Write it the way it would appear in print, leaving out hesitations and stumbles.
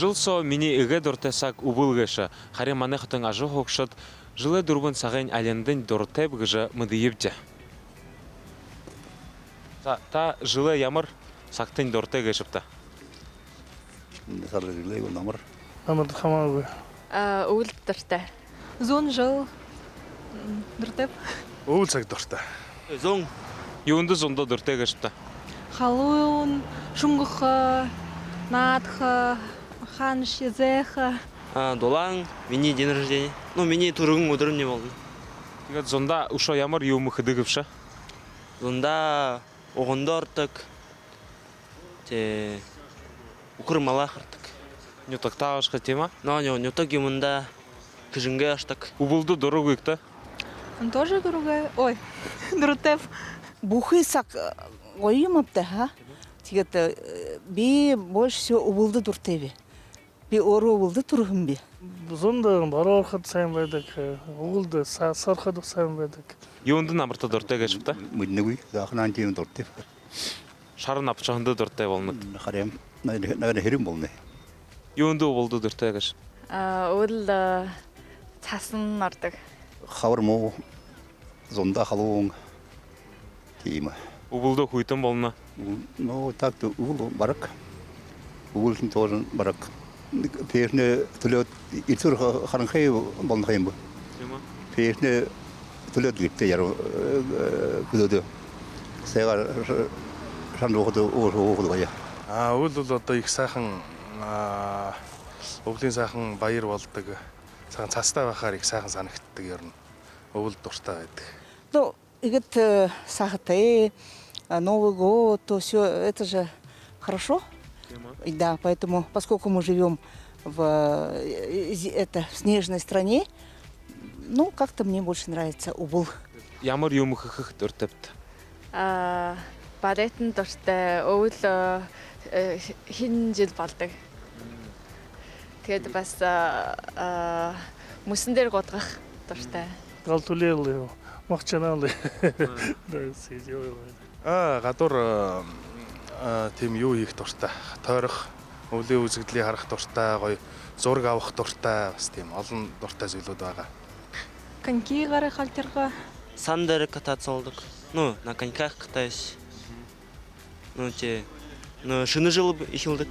Жилсо миний эгэ дуртай саг убылгэша. Харин манайхтан ажуу хогшод жилэ дөрвөн цагын алендын дуртай гэж мэдийвж. Та жилэ ямар сагтын дуртай гэшвта? Саржилээ намар. Намар хамаагүй. Өвөл дуртай. Зүүн жил дуртай. Өвөл цаг дуртай. Зүүн. Юунд зундо дуртай гэшвта? Халуун, шунгах, наадах, ханш, зэх. Дулаан миний день рождения. Ну, миний түргэн өдөр нь болно. Тэгээд зунда ушо ямар юм хөдөгөвшө? Зунда угондордог. Тэ укр малахардаг. Нютагтаашка тема? Нютаг юмда кыжингэ аштаг. Убылды дөрөгүйгтэй. Он тоже другая. Ой, дуртай. Бухый сак гоимапты, ха? Тэгээд би больше всего убылды дуртай. Би өөрөө убылды турхын би. Зунда баруухад сайн байдаг. Өвөлд сархад сайн байдаг. Юунд намарта дуртай гэшвта? Мэднэгүй. Захнан тийм дуртай. Шарын апчаханд дуртай болно. Харям нэр хэрэм болно. Юунд убылды дуртай гэш? Өвөл цасан ордог. Хавар муу зунда халуун тийм. Убылды хүйтэн болно. Ну так ул барак. Уулын тоорн барак. Пэрнэ төлөд итүр харанхай болно юм. Тема. Пэрнэ төлөд гитэ яруу гүдөө. Сэгар шанроход ооход гая. Өвөл бол одоо их сайхан өвлийн сайхан баяр болдог. Сайхан цастай байхаар их сайхан санагддаг ер нь. Өвөл дуртай байдаг. Ну, игет сахтай, Новый год, то все это же хорошо. И да, поэтому, поскольку мы живем в снежной стране, ну, как-то мне больше нравится убыл. Ямар юм хөх дуртайт? Баретн дуртай. Өвөл хин жил болдог. Тэгээд бас мөсөн дээр гудгах дуртай. Гал түлээл махчанаал. Гадуур тийм юу хийх дуртай. Тойрох, өвлийн үзэгдлийг харах дуртай, гоё зураг авах дуртай, бас тийм олон дуртай зүйлүүд байгаа. Коньки гарах халтерга. Сан дээр кататься болдог. Ну, на коньках катаюсь. Ну, шинэ жил их болдог.